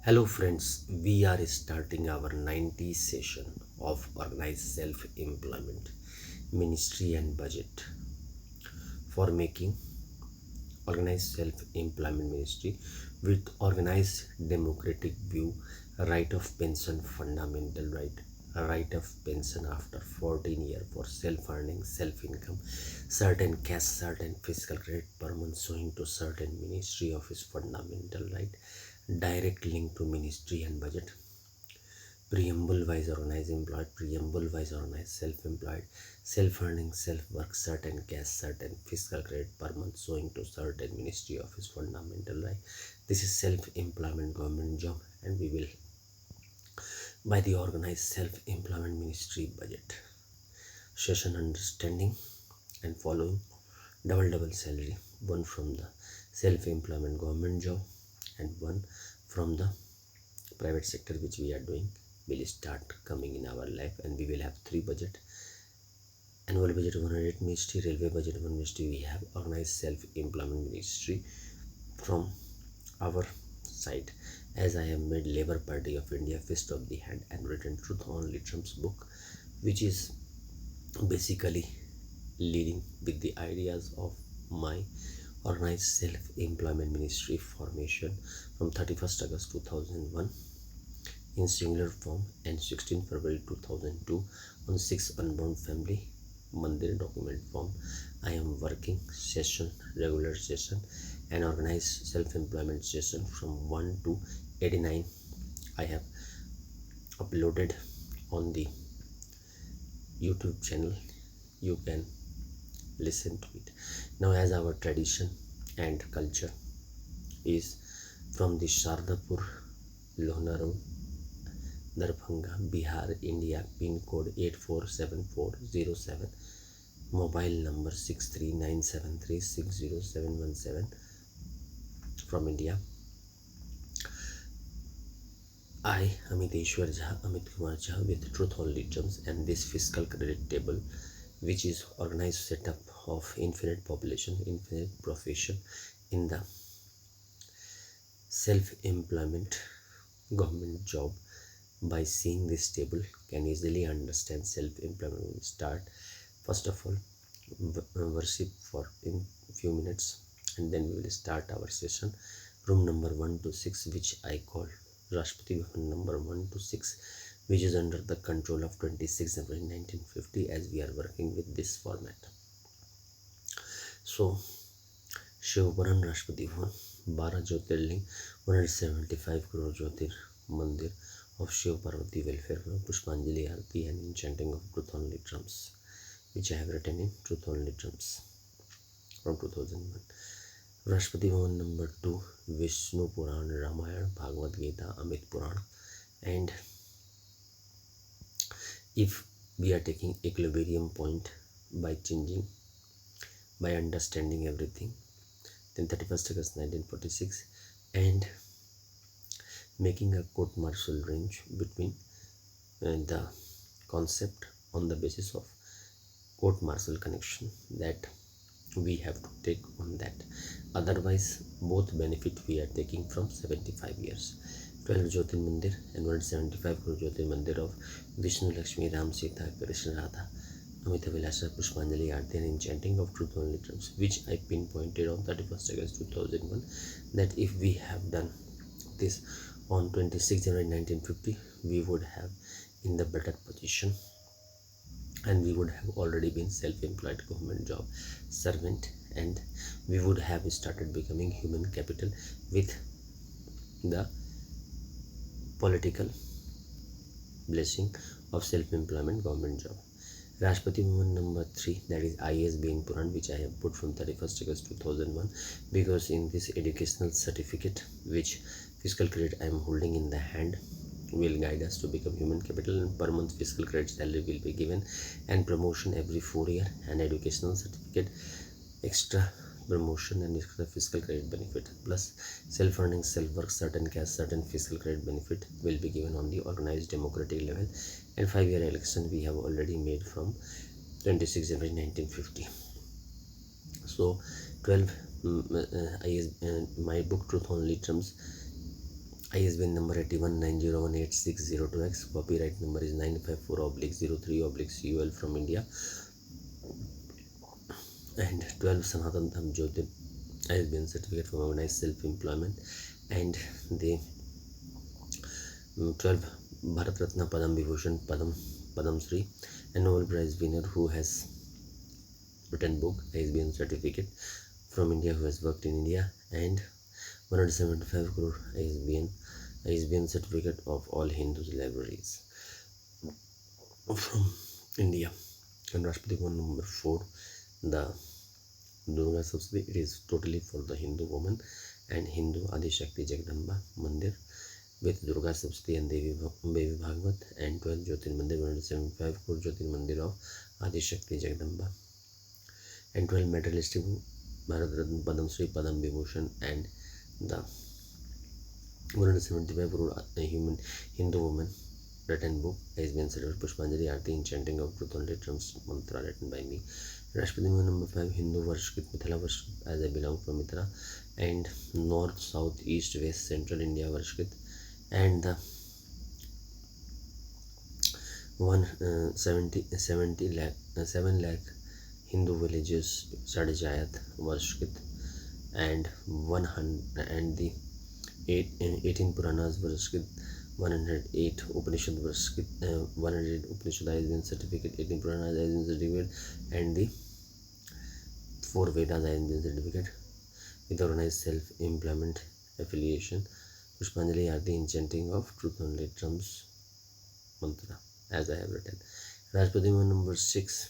Hello friends, we are starting our 90th session of Organized Self-Employment Ministry and Budget for making Organized Self-Employment Ministry with organized democratic view, right of pension fundamental right, a right of pension after 14 years for self-earning, self-income, certain cash, certain fiscal credit per month showing to certain ministry office fundamental right, direct link to ministry and budget, preamble wise organized employed, preamble wise organized self-employed, self-earning, self-work, certain cash, certain fiscal credit per month showing to certain ministry office fundamental right. This is self-employment government job, and we will by the organized self-employment ministry budget session understanding and following double salary, one from the self-employment government job and one from the private sector which we are doing will start coming in our life, and we will have three budget: annual budget 108 ministry, railway budget 1 ministry. We have organized self-employment ministry from our side, as I have made Labour Party of India fist of the hand and written truth only Trump's book, which is basically leading with the ideas of my organized self-employment ministry formation from 31st August 2001 in singular form and 16 February 2002 on 6 unborn family Mandir document form. I am working session, regular session and organized self-employment session from 1 to 89. I have uploaded on the YouTube channel. You can listen to it. Now, as our tradition and culture is from the Shardapur, Lonaru, Darbhanga, Bihar, India, pin code 847407, mobile number 639736017 from India. I, Amit kumar Jha, with truth only terms and this fiscal credit table, which is organized setup of infinite population, infinite profession in the self-employment government job. By seeing this table can easily understand self-employment. Will start first of all worship for in few minutes, and then we will start our session. Room number 1 to 6, which I call Rashtrapati Bhavan number 1 to 6, which is under the control of 26 January 1950, as we are working with this format. So Shivpuran Rashtrapati Bhavan, 12 Jyotirling, 175 crore Jyotir Mandir of Shiv Parvati Welfare Club, Pushpanjali Arati and enchanting of Truth Only Drums, which I have written in Truth Only Drums from 2001. Rashtrapati Bhavan number 2, Vishnu Puran, Ramayana, Bhagavad Gita, Amit Puran. And if we are taking equilibrium point by changing, by understanding everything, then 31st August 1946 and making a court martial range between the concept on the basis of court martial connection that we have to take on that. Otherwise, both benefit we are taking from 75 years. 12 Jyotir Mandir and 175 crore Jyotir Mandir of Vishnu, Lakshmi, Ram, Sita, Krishna, Radha, Amita Vilasa, Pushpanjali Aarti and enchanting of Truth Only Terms, which I pinpointed on 31st August 2001, that if we have done this on 26 January 1950, we would have in the better position, and we would have already been self-employed government job servant, and we would have started becoming human capital with the political blessing of self-employment government job. Rashtrapati Bhavan number 3, that is ISB in Puran, which I have put from 31st August 2001, because in this educational certificate which fiscal credit I am holding in the hand will guide us to become human capital, and per month fiscal credit salary will be given, and promotion every 4 year, and educational certificate, extra promotion and extra fiscal credit benefit, plus self-earning, self-work, certain cash, certain fiscal credit benefit will be given on the organized democratic level. And 5-year election we have already made from 26 January 1950. So 12 my book Truth Only Terms ISBN number 8190186002X. Copyright number is 954/03/CUL from India. And 12 Sanatan Dham Jyotir ISBN certificate for organized self-employment. And the 12 Bharat Ratna Padam Vibhushan Padam Shri, a Nobel Prize winner who has written book, ISBN certificate from India, who has worked in India. And 175 crore ISBN certificate of all Hindus libraries from India. And Rashtrapati Bhavan number 4, the Durga subsidy, it is totally for the Hindu woman and Hindu Adi Shakti Jagdamba Mandir with Durga subsidy and Devi Bhagwat. And 12 Jyotir Mandir, 175 crore Jyotir Mandir of Adi Shakti Jagdamba. And 12 materialistic Bharat Ratna Padam Shri Padam Vibhushan and the 175 crore human Hindu woman written book has been said Pushpanjali Aarti enchanting of truth only trumps mantra written by me. Rashtrapati Bhavan number 5, Hindu Varshkrit Mithila Varshkrit, as I belong from Mithila. And North, South, East, West, Central India Varshkrit. And the 7 lakh Hindu villages Sadjayat Varshkrit. And 100 and the 18 Puranas Varshkrit, 108 Upanishad Varshkrit, 108 Upanishad has been certificate, 18 Puranas has been certificate, and the 4 Vedas has been certificate with organized self-employment affiliation. Pushpanjali Aarti enchanting of truth only trumps mantra, as I have written. Rashtrapati Bhavan number 6,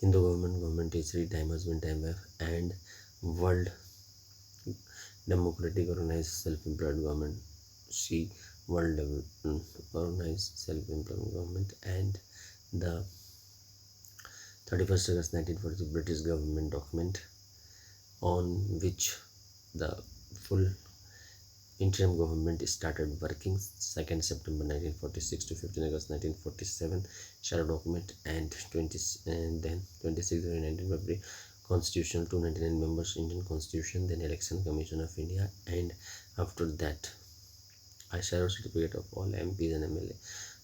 Hindu government teacher, time husband, time wife, and World Democratic Organized Self-Employed Government, she World Organized Self-Employed Government. And the 31st August 1940 British government document on which the full interim government started working, 2nd September 1946 to 15 August 1947 shadow document. And then 26 January 1950 Constitutional, 299 members Indian Constitution, then Election Commission of India. And after that I shadow certificate of all MPs and MLA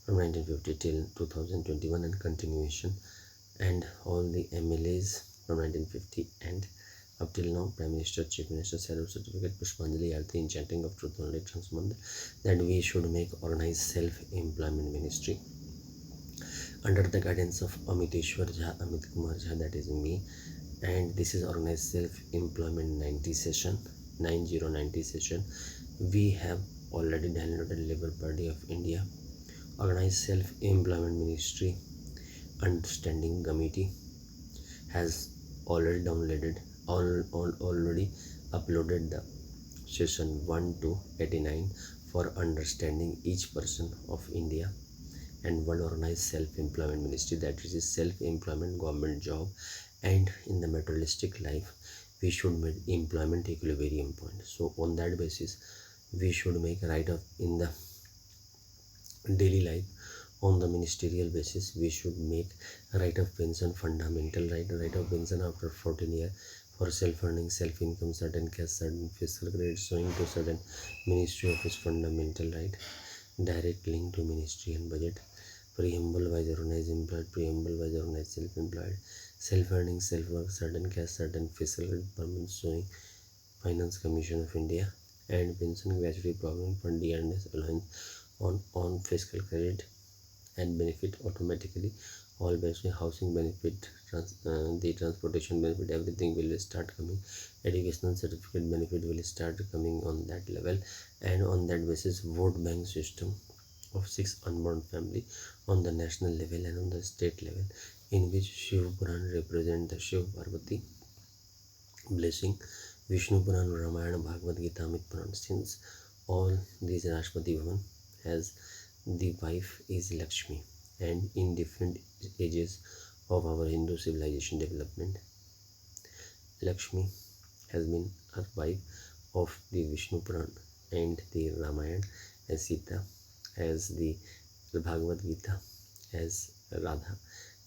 from 1950 till 2021 and continuation, and all the MLAs from 1950 and up till now, Prime Minister, Chief Minister, shadow certificate. Pushpanjali Aarti enchanting of truth only transmand, that we should make organized self-employment ministry under the guidance of Amit kumar Jha, that is me. And this is organized self-employment 90 session. We have already downloaded Labour Party of India organized self-employment ministry understanding committee has already downloaded already uploaded the session 1 to 89 for understanding each person of India and one organized self-employment ministry, that is self-employment government job. And in the materialistic life we should make employment equilibrium point. So on that basis we should make right up in the daily life. On the ministerial basis we should make right of pension fundamental right of pension after 14 years for self-earning, self-income, certain caste, certain fiscal credit showing to certain ministry office fundamental right, direct link to ministry and budget, preamble wise organized employed, preamble wise organized self-employed, self-earning, self-work, certain caste, certain fiscal credit permanent showing Finance Commission of India, and pension gratuity provident fund dearness allowance on fiscal credit and benefit automatically, all based on housing benefit, the transportation benefit, everything will start coming. Educational certificate benefit will start coming on that level. And on that basis vote bank system of 6 unborn family on the national level and on the state level, in which Shiv Puran represent the Shiv Parvati blessing, Vishnu Puran, Ramayana, Bhagavad Gita, Amit Puran. Since all these Rashtrapati Bhavan has the wife is Lakshmi, and in different ages of our Hindu civilization development, Lakshmi has been her wife of the Vishnu Puran and the Ramayana, as Sita, as the Bhagavad Gita, as Radha,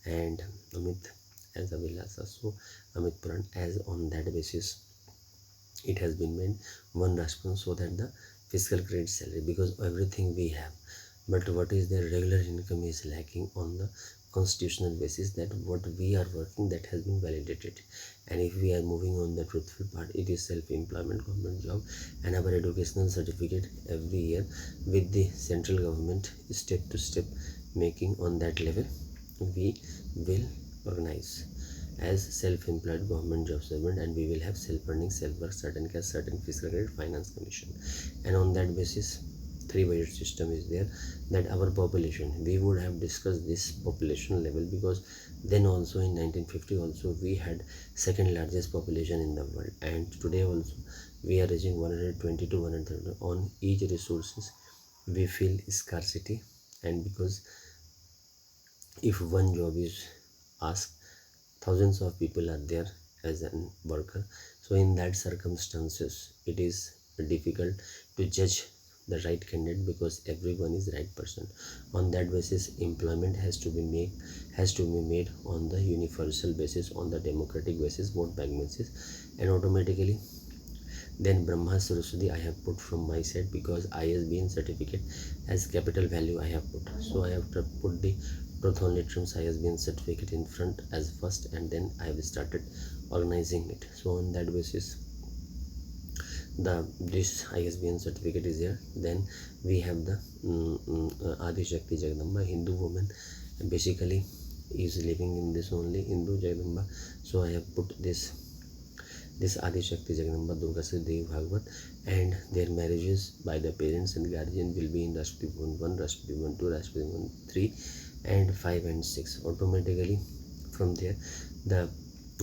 and Amit as Avilasa. So Amit Puran, as on that basis it has been made one Rashtrapan so that the fiscal credit salary, because everything we have, but what is the regular income is lacking on the constitutional basis, that what we are working that has been validated. And if we are moving on the truthful part, it is self-employment government job, and our educational certificate every year with the central government step to step making on that level, we will organize as self-employed government job servant, and we will have self-earning, self-work, certain cash, certain fiscal credit, finance commission. And on that basis, three budget system is there, that our population, we would have discussed this population level, because then also in 1950 also we had second largest population in the world, and today also we are reaching 120 to 130. On each resources we feel scarcity, and because if one job is asked, thousands of people are there as a worker, so in that circumstances it is difficult to judge the right candidate, because everyone is right person. On that basis, employment has to be made on the universal basis, on the democratic basis, vote bank basis, and automatically then Brahma Saraswati I have put from my side, because ISBN certificate as capital value I have put. So I have to put the truth only terms ISBN certificate in front as first, and then I have started organizing it. So on that basis, this ISBN certificate is here. Then we have the Adi Shakti Jagdamba, Hindu woman, basically is living in this only Hindu Jagdamba. So I have put this Adi Shakti Jagdamba Durga Se Devi Bhagavad, and their marriages by the parents and guardian will be in Rashtrapati Bhavan 1, Rashtrapati Bhavan 2, Rashtrapati Bhavan 3 and 5 and 6. Automatically from there the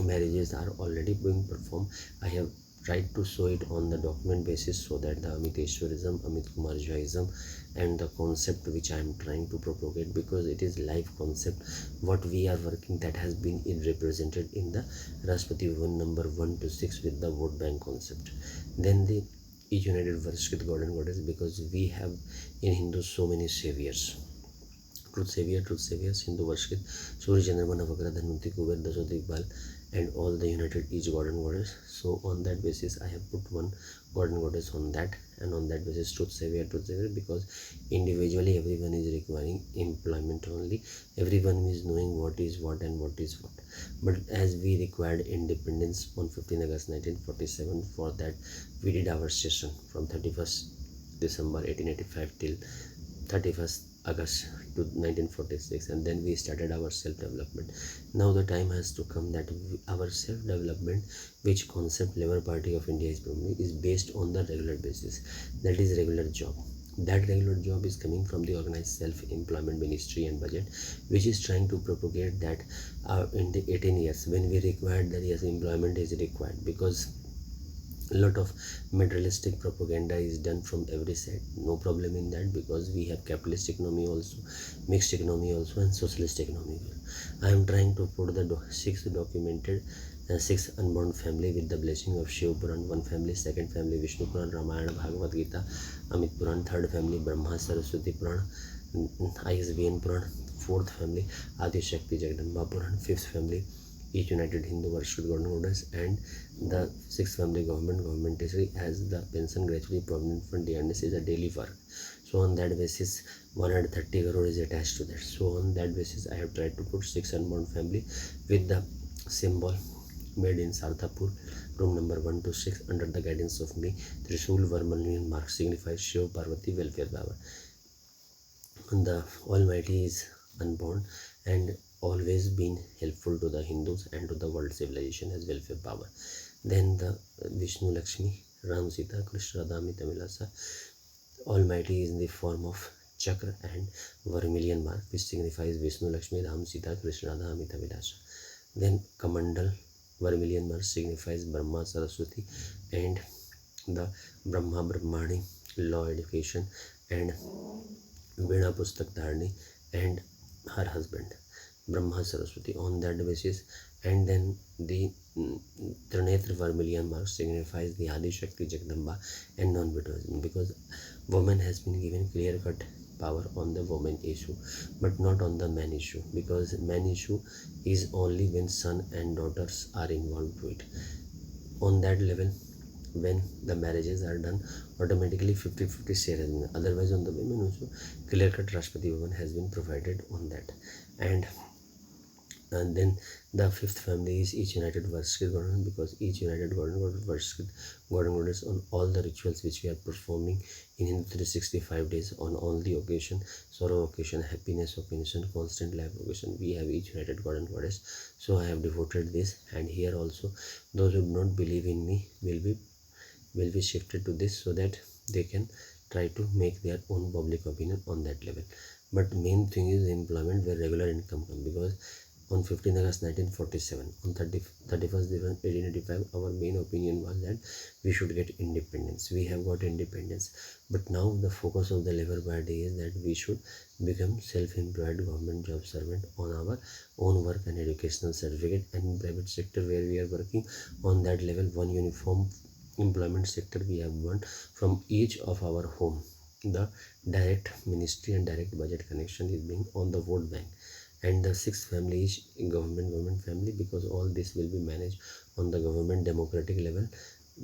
marriages are already being performed. I have tried to show it on the document basis, so that the Amiteshwarism, Amit kumar Jhaism, and the concept which I am trying to propagate, because it is live concept what we are working, that has been represented in the Rashtrapati Bhavan number 1 to 6 with the vote bank concept. Then the each united worship God and goddess, because we have in Hindu so many saviors. Truth saviors, Hindu worship Surya Chandrama Navagraha Dhanvanti Kuber Dasodh Iqbal, and all the united each god and goddess. So on that basis I have put one god and goddess on that, and on that basis truth savior, because individually everyone is requiring employment only, everyone is knowing what is what and what is what. But as we required independence on 15 August 1947, for that we did our session from 31st December 1885 till 31st August to 1946, and then we started our self-development. Now the time has to come that our self-development, which concept Labour Party of India is promoting, is based on the regular basis, that is regular job. That regular job is coming from the Organized Self-Employment Ministry and Budget, which is trying to propagate that in the 18 years when we required that yes, employment is required, because a lot of materialistic propaganda is done from every side. No problem in that, because we have capitalist economy also, mixed economy also, and socialist economy. I am trying to put the six documented six unborn family with the blessing of Shiv Puran, one family, second family Vishnu Puran, Ramayana, Bhagavad Gita, Amit Puran, third family Brahma Saraswati Puran, ISBN Puran, fourth family Adi Shakti Jagdamba Puran, fifth family each united Hindu worship God and goddess, and the sixth family government as the pension gratuity provident fund DNS is a daily work. So on that basis 130 crore is attached to that. So on that basis I have tried to put six unborn family with the symbol made in Sarthapur, room number 1 to 6, under the guidance of me. Trishul Vermilion mark signifies Shiv Parvati welfare power. The Almighty is unborn and always been helpful to the Hindus and to the world civilization as welfare power. Then the Vishnu Lakshmi, Ram Sita, Krishna Radha Amita Vilasa, Almighty is in the form of Chakra and Vermilion mark, which signifies Vishnu Lakshmi, Ram Sita, Krishna Radha Amita Vilasa. Then Kamandal Vermilion mark signifies Brahma Saraswati and the Brahma Brahmani, law education, and Veena Pustak Dharani and her husband Brahma Saraswati. On that basis, and then the Trinetra Vermilion mark signifies the Adi Shakti Jagdamba and non-bituism, because woman has been given clear-cut power on the woman issue, but not on the man issue, because man issue is only when son and daughters are involved to it. On that level, when the marriages are done, automatically 50-50 share has been, otherwise on the women also clear cut Rashtrapati Bhavan has been provided on that. And then the fifth family is each united Varshkrit government, because each united government Varshkrit government on all the rituals which we are performing in Hindu 365 days on all the occasion, sorrow occasion, happiness occasion, constant life occasion, we have each united god and goddess. So I have devoted this, and here also those who do not believe in me will be shifted to this, so that they can try to make their own public opinion on that level. But main thing is employment where regular income come, because on 15th August 1947, on 31st December 1885, our main opinion was that we should get independence. We have got independence, but now the focus of the Labour Party is that we should become self-employed government job servant on our own work and educational certificate, and in private sector where we are working on that level, one uniform employment sector we have one from each of our home. The direct ministry and direct budget connection is being on the vote bank. And the sixth family is government family, because all this will be managed on the government democratic level,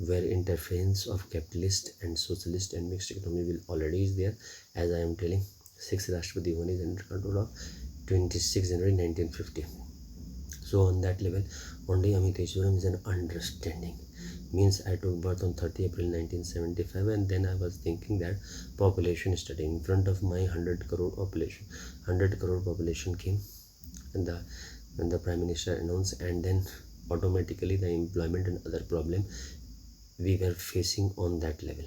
where interference of capitalist and socialist and mixed economy will already is there. As I am telling, sixth Rashtrapati Bhavan is under control of 26 January 1950. So on that level only Amiteshwaram is an understanding. Means I took birth on 30 April 1975, and then I was thinking that population study in front of my 100 crore population. 100 crore population came, and the Prime Minister announced, and then automatically the employment and other problem we were facing on that level.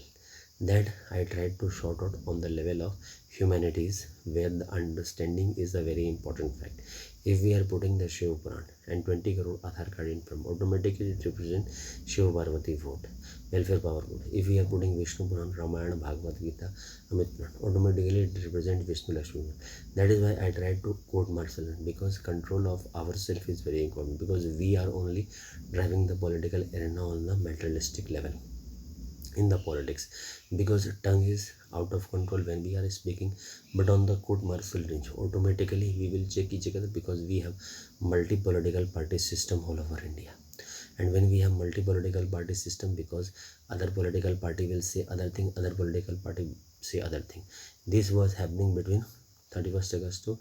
That I tried to sort out on the level of humanities, where the understanding is a very important fact. If we are putting the Shiv Puran and 20 crore Aadhaar card in from, automatically it represents Shiv Parvati vote, welfare power vote. If we are putting Vishnu Puran, Ramayana, Bhagavad Gita, Amit Puran, automatically it represents Vishnu Lakshmi. That is why I tried to quote martial law, because control of ourselves is very important, because we are only driving the political arena on the materialistic level in the politics, because tongue is out of control when we are speaking. But on the court martial range, automatically we will check each other, because we have multi-political party system all over India. And when we have multi-political party system, because other political party will say other thing, other political party say other thing. This was happening between 31st August to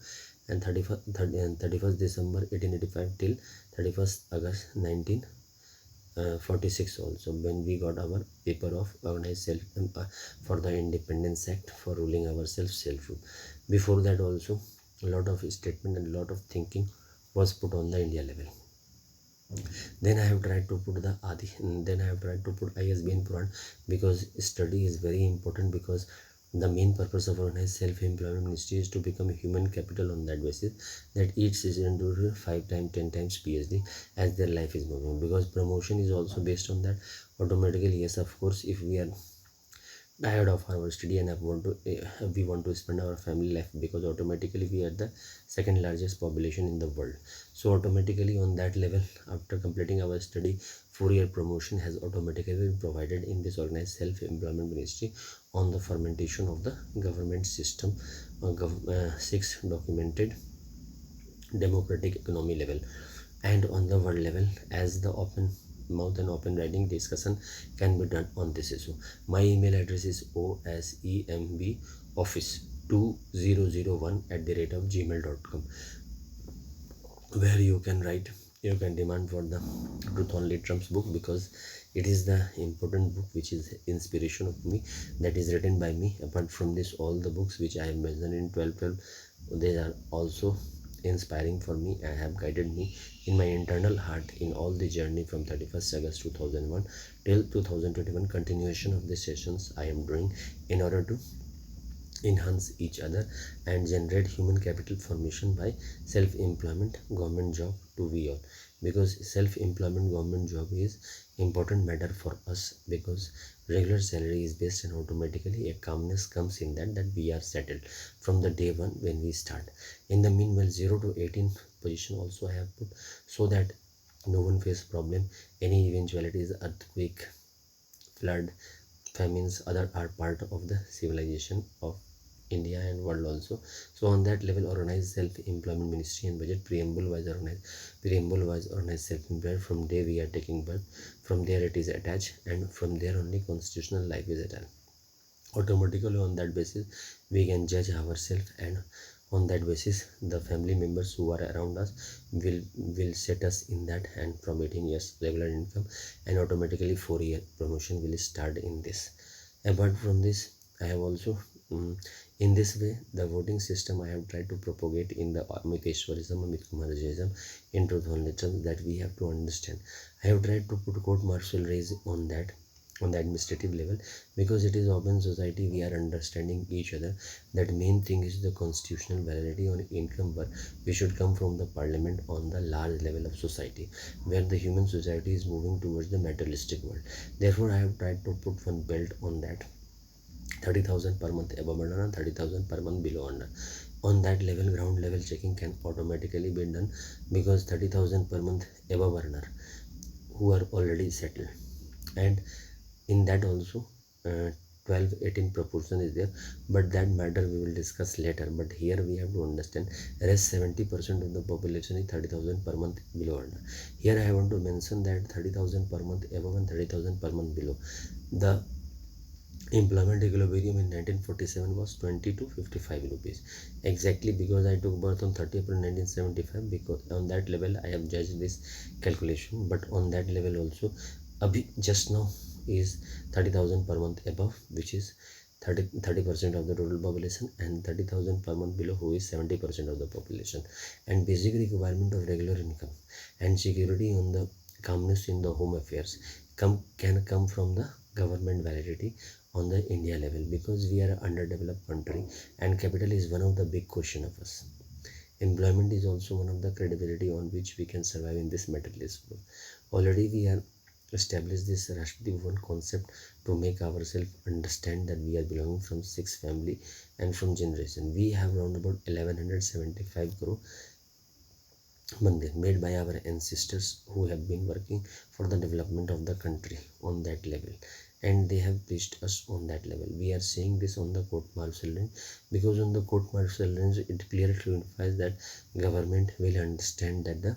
and 31st December 1885 till 31st August 1946 also, when we got our paper of organized self for the Independence Act for ruling ourselves self-rule. Before that also a lot of statement and a lot of thinking was put on the India level. Then I have tried to put the Adi, then I have tried to put ISBN Puran, because study is very important, because the main purpose of organized self-employment ministry is to become a human capital on that basis, that each citizen do 5 times 10 times PhD as their life is moving, because promotion is also based on that. Automatically, yes, of course, if we are tired of our study and we want to spend our family life, because automatically we are the second largest population in the world. So automatically on that level, after completing our study, 4-year promotion has automatically been provided in this organized self-employment ministry on the fermentation of the government system, 6 documented democratic economy level. And on the world level, as the open mouth and open writing discussion can be done on this issue. My email address is osemb office2001@gmail.com, where you can write, you can demand for the Truth Only Trump's book, because it is the important book which is inspiration of me, that is written by me. Apart from this, all the books which I have mentioned in 12, they are also inspiring for me and have guided me in my internal heart in all the journey from 31st August 2001 till 2021. Continuation of the sessions I am doing in order to enhance each other and generate human capital formation by self-employment government job to we all, because self-employment government job is important matter for us, because regular salary is based, and automatically a calmness comes in that we are settled from the day one when we start. In the meanwhile, 0 to 18 position also I have put, so that no one face problem. Any eventualities, earthquake, flood, famines, other are part of the civilization of India and world also. So on that level, organized self-employment ministry and budget preamble was organized self-employment. From day we are taking birth, from there it is attached, and from there only constitutional life is attached. Automatically on that basis we can judge ourselves, and on that basis the family members who are around us will set us in that, and from 18 years regular income, and automatically 4-year promotion will start in this. Apart from this, I have also in this way the voting system I have tried to propagate in the Amit kumar Jha in truth only terms, that we have to understand. I have tried to put court martial raise on that, on the administrative level, because it is open society, we are understanding each other. That main thing is the constitutional validity on income, but we should come from the parliament on the large level of society, where the human society is moving towards the materialistic world. Therefore I have tried to put one belt on that, 30,000 per month above earner and 30,000 per month below earner. On that level, ground level checking can automatically be done, because 30,000 per month above earner who are already settled, and in that also 12-18 proportion is there, but that matter we will discuss later. But here we have to understand, rest 70% of the population is 30,000 per month below earner. Here I want to mention that 30,000 per month above and 30,000 per month below, the employment equilibrium in 1947 was 20 to 55 rupees exactly, because I took birth on 30 April 1975, because on that level I have judged this calculation. But on that level also, abhi just now is 30,000 per month above, which is 30% of the total population, and 30,000 per month below, who is 70% of the population. And basic requirement of regular income and security on the calmness in the home affairs can come from the government validity on the India level, because we are an underdeveloped country and capital is one of the big question of us. Employment is also one of the credibility on which we can survive in this materialist world. Already we are established this Rashtrati Bhuvan concept to make ourselves understand that we are belonging from 6 family and from generation. We have around about 1175 crore mandir made by our ancestors who have been working for the development of the country on that level, and they have reached us on that level. We are saying this on the court martial range, because on the court martial range it clearly signifies that government will understand that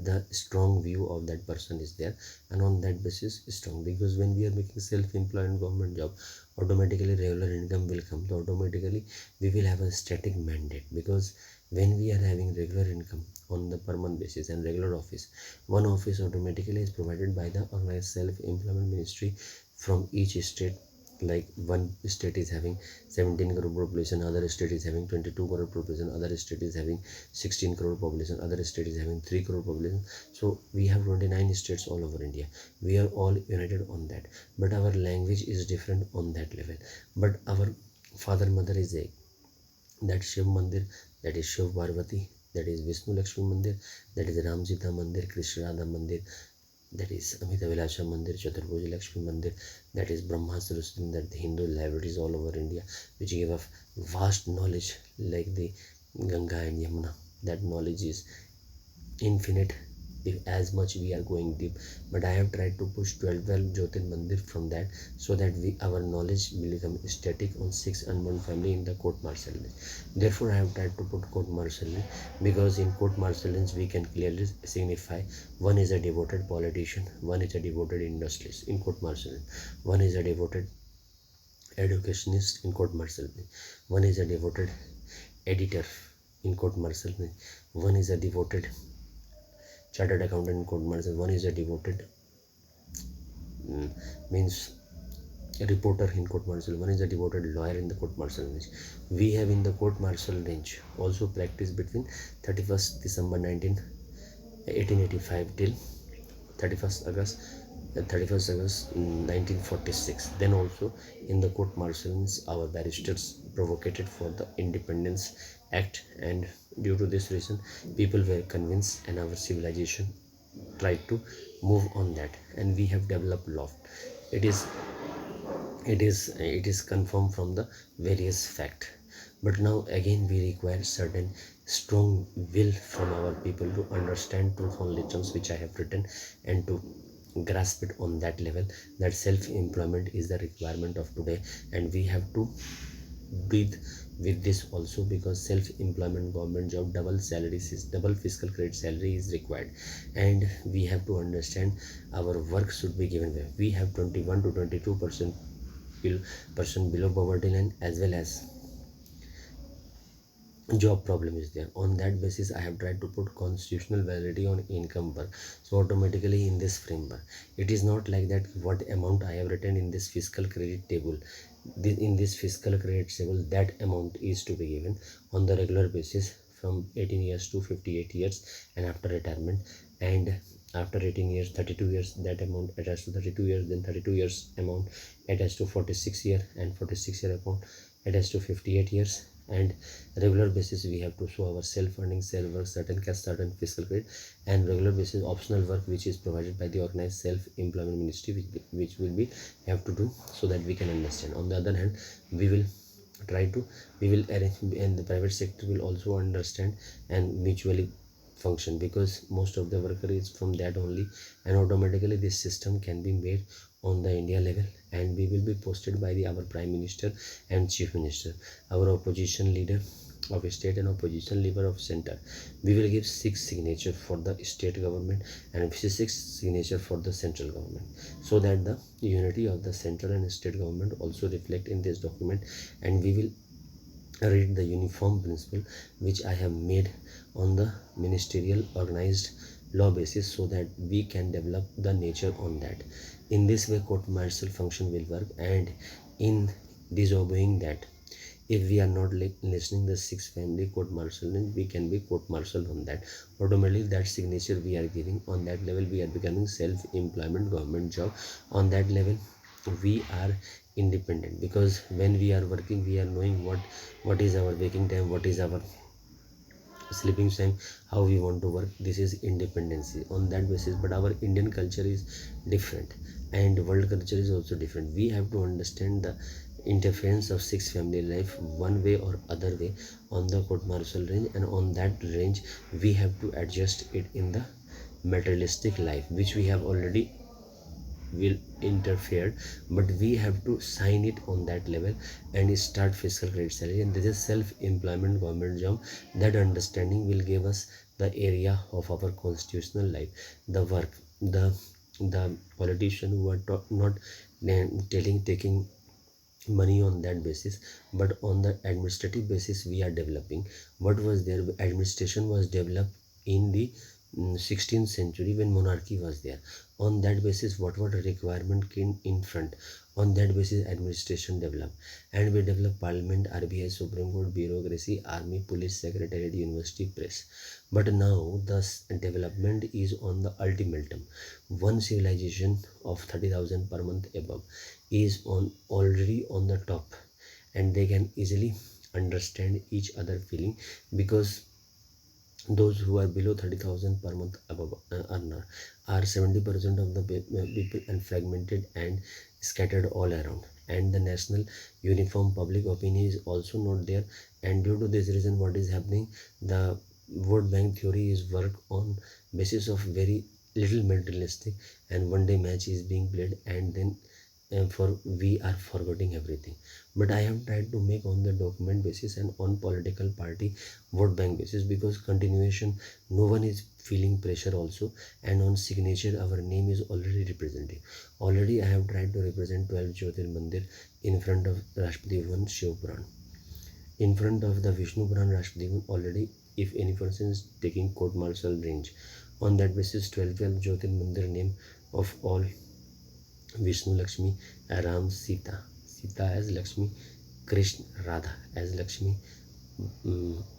the strong view of that person is there, and on that basis strong, because when we are making self-employed government job, automatically regular income will come, so automatically we will have a static mandate. Because when we are having regular income on the per month basis and regular office, one office automatically is provided by the organized self-employment ministry from each state. Like one state is having 17 crore population, other state is having 22 crore population, other state is having 16 crore population, other state is having 3 crore population. So we have 29 states all over India, we are all united on that, but our language is different on that level. But our father mother is a, that Shiv Mandir, that is Shiv Parvati, that is Vishnu Lakshmi Mandir, that is Ram Sita Mandir, Krishna Radha Mandir, that is Amita Vilasha Mandir, Chaturbhuja Lakshmi Mandir, that is Brahma Saraswati, that the Hindu libraries all over India, which give us vast knowledge like the Ganga and Yamuna. That knowledge is infinite if as much we are going deep. But I have tried to push 12 Jyotir Mandir from that, so that our knowledge will become static on 6 unborn family in the court martial lane. Therefore I have tried to put court martial lane, because in court martial lanes we can clearly signify, one is a devoted politician, one is a devoted industrialist in court martial lane, one is a devoted educationist in court martial lane, one is a devoted editor in court martial lane, one is a devoted chartered accountant in court martial, one is a devoted means a reporter in court martial, one is a devoted lawyer in the court martial range. We have in the court martial range also practiced between 31st December 1885 till 31st August 31st August 1946. Then also in the court martials our barristers provocated for the Independence Act, and due to this reason people were convinced, and our civilization tried to move on that, and we have developed law. It is confirmed from the various fact. But now again we require certain strong will from our people to understand truth only terms which I have written, and to grasp it on that level, that self-employment is the requirement of today, and we have to breathe with this also, because self-employment government job double salary double fiscal credit salary is required, and we have to understand our work should be given way. We have 21 to 22% below poverty line, as well as job problem is there. On that basis, I have tried to put constitutional validity on income work. So automatically in this framework, it is not like that what amount I have written in this fiscal credit table, in this fiscal credit table, that amount is to be given on the regular basis from 18 years to 58 years and after retirement. And after 18 years, 32 years, that amount attached to 32 years, then 32 years amount attached to 46 year, and 46 year amount attached to 58 years. And regular basis we have to show our self-funding, self-work, certain cash, certain fiscal credit, and regular basis optional work which is provided by the organized self-employment ministry, which will be have to do, so that we can understand. On the other hand, we will arrange, and the private sector will also understand and mutually function, because most of the worker is from that only, and automatically this system can be made on the India level, and we will be posted by our prime minister and chief minister, our opposition leader of state and opposition leader of center. We will give 6 signature for the state government and 6 signature for the central government, so that the unity of the central and state government also reflect in this document. And we will read the uniform principle which I have made on the ministerial organized law basis, so that we can develop the nature on that. In this way, court martial function will work, and in disobeying that, if we are not listening the 6 family court martial, then we can be court martial on that. Automatically that signature we are giving, on that level we are becoming self-employment government job. On that level we are independent, because when we are working, we are knowing what is our waking time, what is our sleeping time, how we want to work. This is independency on that basis. But our Indian culture is different, and world culture is also different. We have to understand the interference of 6 family life one way or other way on the court martial range, and on that range we have to adjust it in the materialistic life, which we have already will interfere, but we have to sign it on that level and start fiscal credit salary. And this is self-employment government job. That understanding will give us the area of our constitutional life, the work, the politician who are not taking money on that basis, but on the administrative basis we are developing. What was there? Administration was developed in the 16th century when monarchy was there. On that basis, what requirement came in front, on that basis administration developed, and we develop parliament, RBI, Supreme Court, bureaucracy, army, police, secretariat, university, press. But now the development is on the ultimatum. One civilization of 30,000 per month above is already on the top, and they can easily understand each other feeling, because those who are below 30,000 per month above earner are 70% of the people, and fragmented and scattered all around, and the national uniform public opinion is also not there. And due to this reason, what is happening, the vote bank theory is work on basis of very little materialistic, and one day match is being played, and then for we are forgetting everything. But I have tried to make on the document basis and on political party vote bank basis, because continuation no one is feeling pressure also, and on signature our name is already representing. Already I have tried to represent 12 Jyotir Mandir in front of Rashtrapati Bhavan, Shiv Puran, in front of the Vishnu Puran, Rashtrapati Bhavan. Already if any person is taking court martial range, on that basis 12 Jyotir Mandir name of all: Vishnu, Lakshmi, Ram, Sita as Lakshmi, Krishna, Radha as Lakshmi,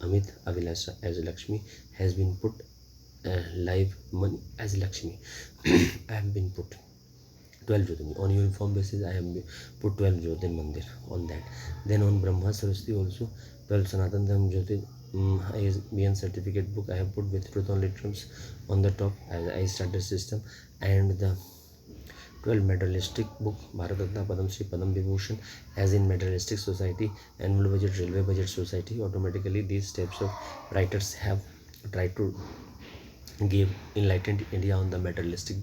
Amit, Avilasha as Lakshmi, has been put. Live money as Lakshmi I have been put 12 Jyotir. On uniform basis I have put 12 Jyotir Mandir on that. Then on Brahma Saraswati also 12 Sanatan Dharma Jyotir ISBN certificate book I have put with truth on literums on the top as I started system, and the 12 materialistic book Bharat Ratna, Padam Shri, Padam Vibhushan as in materialistic society, annual budget, railway budget society. Automatically these types of writers have tried to give enlightened India on the materialistic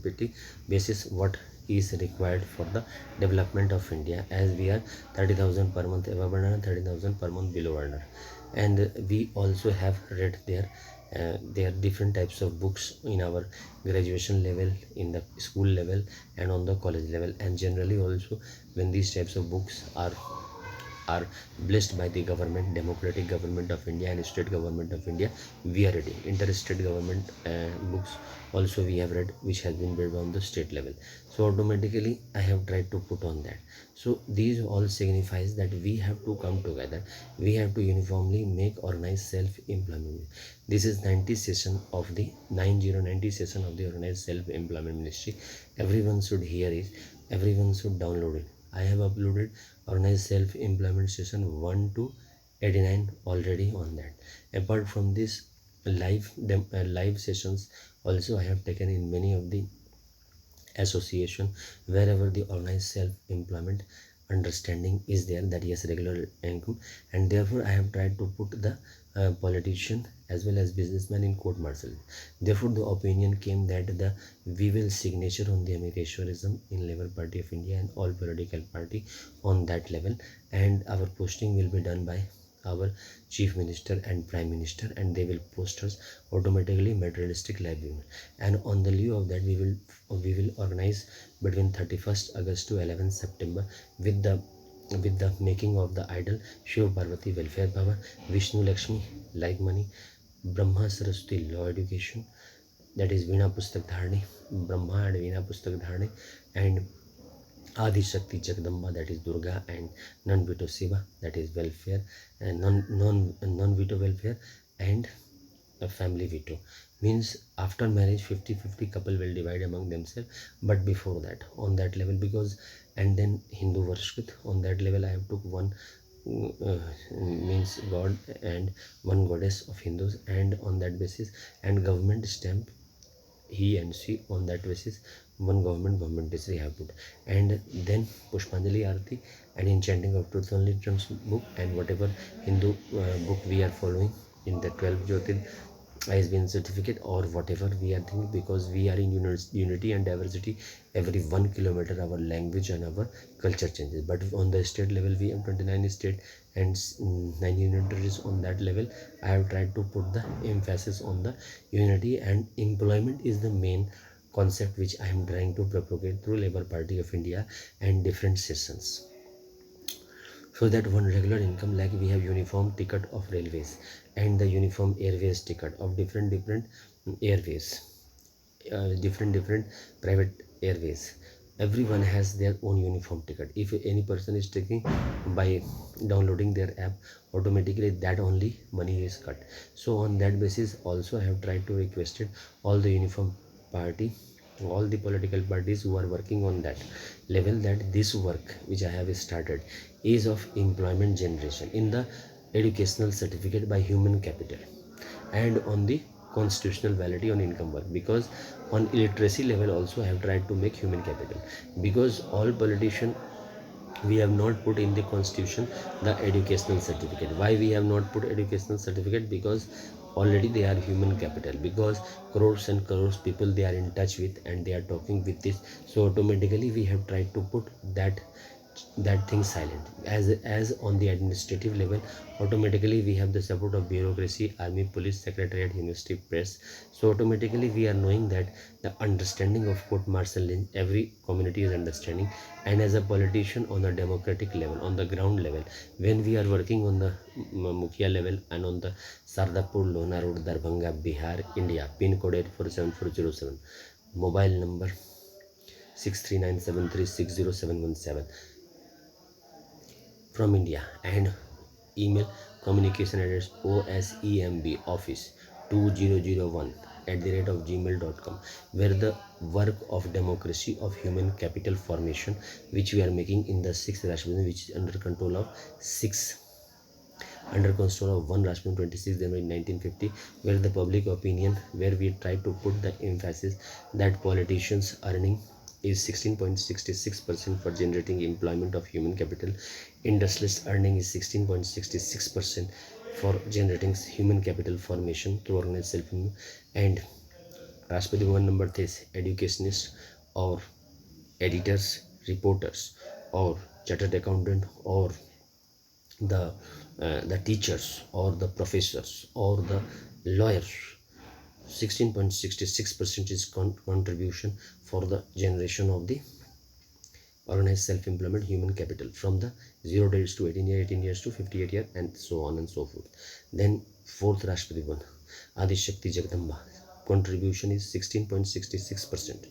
basis, what is required for the development of India, as we are 30,000 per month above earner and 30,000 per month below earner. And we also have read there are different types of books in our graduation level, in the school level, and on the college level. And generally also, when these types of books are blessed by the government, democratic government of India and state government of India, we are reading interstate government books also we have read, which has been built on the state level. So automatically I have tried to put on that. So these all signifies that we have to come together, we have to uniformly make organized self employment. This is 90 session of the 9090 session of the organized self employment ministry. Everyone should hear it, everyone should download it. I have uploaded organized self employment session 1 to 89 already on that. Apart from this, live sessions also I have taken in many of the association, wherever the organized self employment understanding is there, that yes, regular income. And therefore I have tried to put the politician as well as businessman in court martial. Therefore the opinion came that the we will signature on the Amiteshwarism in Labour Party of India and all political party on that level, and our posting will be done by our chief minister and prime minister, and they will post us automatically materialistic livelihood. And on the lieu of that, we will organize between 31st August to 11th September with the making of the idol Shiv Parvati Welfare Bhavan, Vishnu Lakshmi like money, Brahma Saraswati law education, that is Veena Pustak Dharani, Brahma and Veena Pustak Dharani, and Adi Shakti Jagdamba, that is Durga, and non veto Shiva, that is welfare, and non veto welfare, and a family veto. Means after marriage 50-50 couple will divide among themselves, but before that on that level, because and then Hindu Varshkrit, on that level I have took one means god and one goddess of Hindus, and on that basis, and government stamp he and she, on that basis one government is we have put. And then Pushpanjali Arati and enchanting of truth only terms book, and whatever Hindu book we are following in the 12 Jyotir has been certificate or whatever we are thinking, because we are in unity and diversity. Every 1 kilometer our language and our culture changes, but on the state level we have 29 state and 9 union territories. On that level I have tried to put the emphasis on the unity, and employment is the main concept which I am trying to propagate through Labour Party of India and different sessions. So that one regular income, like we have uniform ticket of railways and the uniform airways ticket of different airways, different private airways. Everyone has their own uniform ticket. If any person is taking by downloading their app, automatically that only money is cut. So on that basis also I have tried to requested all the uniform party, all the political parties who are working on that level, that this work which I have started is of employment generation in the educational certificate by human capital, and on the constitutional validity on income work. Because on illiteracy level also I have tried to make human capital, because all politician we have not put in the constitution the educational certificate. Why we have not put educational certificate? Because already they are human capital, because crores and crores people they are in touch with and they are talking with this. So automatically we have tried to put that thing silent. As on the administrative level, automatically we have the support of bureaucracy, army, police, secretariat, university, press. So automatically we are knowing that the understanding of court martial in every community is understanding. And as a politician on the democratic level, on the ground level, when we are working on the Mukhia level and on the Sardapur Lona Road, Darbhanga, Bihar, India, pin code 847407, mobile number 6397360717 from India, and email communication address osemb office 2001 @ gmail.com, where the work of democracy of human capital formation which we are making in the 6th Rashtradan, which is under control of 1 Rashtradan 26 January 1950, where the public opinion, where we try to put the emphasis that politicians earning is 16.66% for generating employment of human capital, industrialist earning is 16.66% for generating human capital formation through organized self-employment, and Rashtrapati Bhavan number 3 educationist or editors, reporters, or chartered accountant, or the teachers, or the professors, or the lawyers. 16.66% is contribution for the generation of the organized self-employment human capital from the 0 days to 18 years, 18 years to 58 years, and so on and so forth. Then fourth Rashtrapati one, Adi Shakti Jagadamba, contribution is 16.66%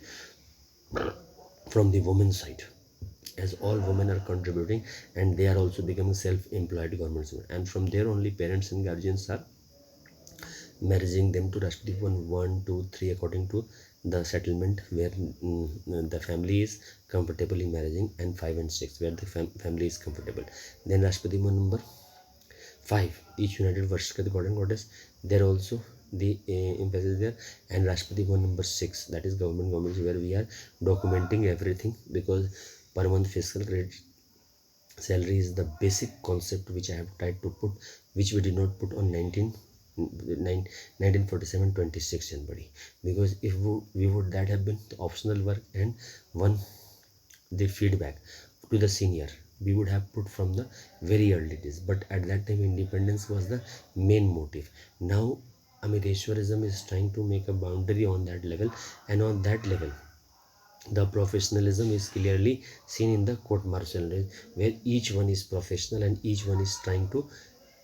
from the women's side, as all women are contributing and they are also becoming self-employed government servant. And from there only parents and guardians are marrying them to Rashtrapati 1, 2, 3 according to the settlement where the family is comfortably marrying, and 5 and 6 where the family is comfortable. Then Rashtrapati number 5, each united versus the god and goddess, there also the emphasis there. And Rashtrapati number 6, that is governments, where we are documenting everything, because per month fiscal credit salary is the basic concept which I have tried to put, which we did not put on 1947-26 January, because if we would that have been the optional work and one the feedback to the senior, we would have put from the very early days. But at that time independence was the main motive. Now Amiteshwarism is trying to make a boundary on that level, and on that level the professionalism is clearly seen in the court martial, where each one is professional and each one is trying to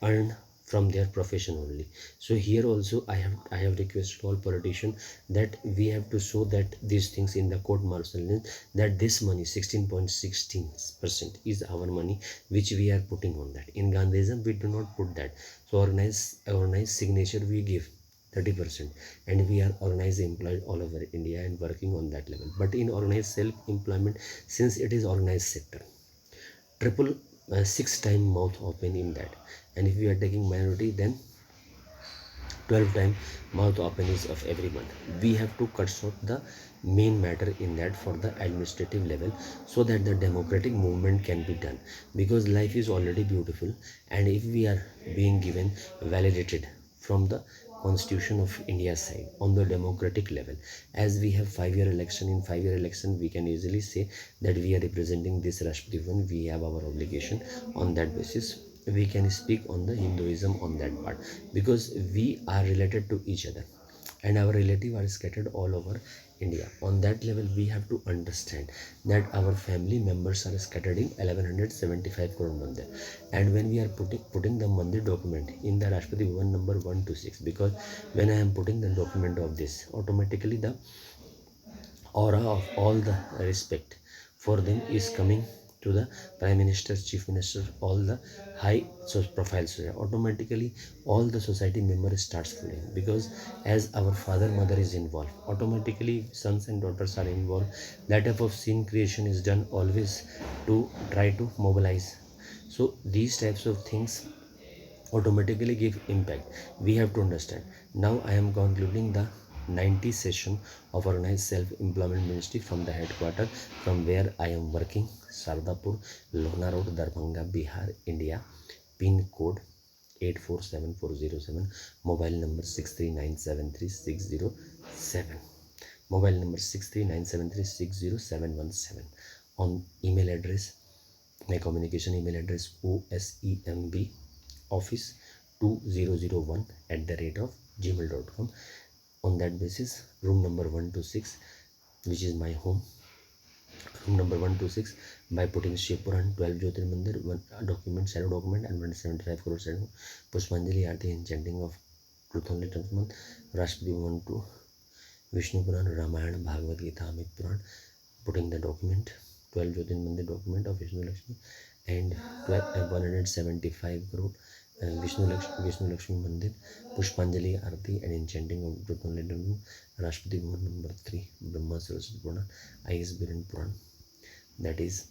earn from their profession only. So here also I have requested all politicians that we have to show that these things in the court martial, that this money 16.16% is our money which we are putting on that. In Gandhism we do not put that. So organized signature we give 30%, and we are organized employed all over India and working on that level. But in organized self-employment, since it is organized sector, triple 6 time mouth open in that. And if we are taking minority, then 12 time mouth open is of every month. We have to cut short the main matter in that for the administrative level, so that the democratic movement can be done, because life is already beautiful. And if we are being given validated from the constitution of India side on the democratic level, as we have 5-year election, in 5-year election we can easily say that we are representing this Rashtrapati one, we have our obligation. On that basis we can speak on the Hinduism on that part, because we are related to each other and our relatives are scattered all over India. On that level we have to understand that our family members are scattered in 1175 crore mandir. And when we are putting the mandir document in the Rashtrapati one number 1 to 6, because when I am putting the document of this, automatically the aura of all the respect for them is coming to the prime minister, chief minister, all the high profiles. Automatically all the society members starts feeling, because as our father mother is involved, automatically sons and daughters are involved. That type of scene creation is done always to try to mobilize. So these types of things automatically give impact. We have to understand. Now I am concluding the 90 session of Organized Self-Employment Ministry from the headquarters, from where I am working, Sardapur, Lona Road, Darbhanga, Bihar, India. Pin code 847407. Mobile number 639736007. Mobile number 639736017. On email address, my communication email address OSEMB office 2001 @ gmail.com. On that basis, room number 126, which is my home, room number 126, by putting Shiv Puran 12 Jyotir Mandir, one document, shadow document, and 175 crore shadow Pushpanjali Aarti and chanting of truth only truth month, Rashtrapati 1 to Vishnu Puran, Ramayana, Bhagavad Gita, Amit Puran, putting the document 12 Jyotir Mandir document of Vishnu Lakshmi, and 175 crore Vishnu Lakshmi Mandir, Pushpanjali Aarti and enchanting of truth only truth month, Rashtrapati Bhavan number 3, Brahma Saraswati Puran, IS Biran Puran, that is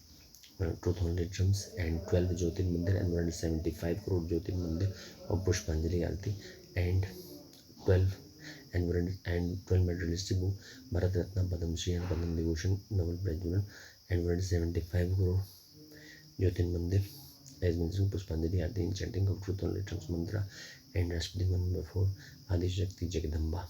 truth only drums, and 12 Jyotir Mandir and 175 crore Jyotir Mandir of Pushpanjali Aarti, and 12 and 12 medalistic book, Bharat Ratna, Padam Shri and Padam Devotion, Novel Prajulan, and 175 crore Jyotir Mandir as mentioned, Pushpanjali Aarti in chanting of truth only trans mantra, and Rashtrapati number 4, Adi Shakti Jagadamba,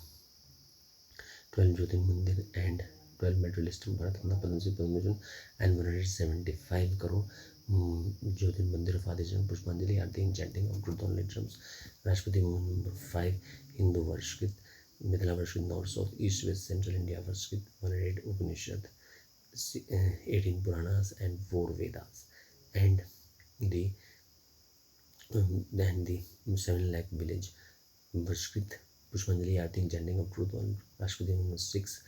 12 Jyotir Mandir, and 12 medalist Bharat Ratna Padma Shri Padma Bhushan and 175 crore. Jyotin Mandir of Adeshan Pushpanjali Aarti and chanting of Truth on drums. Rashtrapati Bhavan number 5 Hindu Varshkrit Mithila Varshkrit North South East West Central India Varshkrit 108 Upanishad 18 Puranas and 4 Vedas and the then the 7 lakh village Varshkrit Pushpanjali Aarti and chanting of Truth on Rashtrapati number 6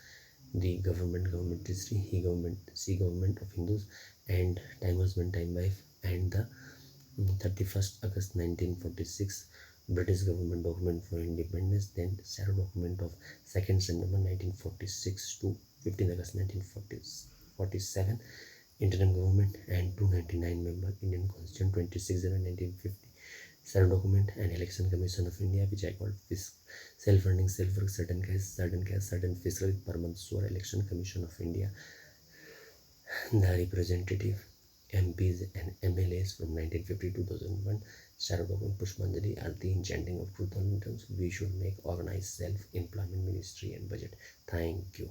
the government history he government C government of Hindus and time husband time wife and the 31st August 1946 British government document for independence, then shadow document of 2nd September 1946 to 15th August 1947 interim government and 299 member Indian Constitution 26 January 1950 shadow document and election commission of India which I called self-funding self-work certain caste certain fiscal per month sure election commission of India the representative MPs and MLAs from 1950 to 2001 started open Pushpanjali Aarti in chanting of truth on terms we should make organized self-employment ministry and budget. Thank you.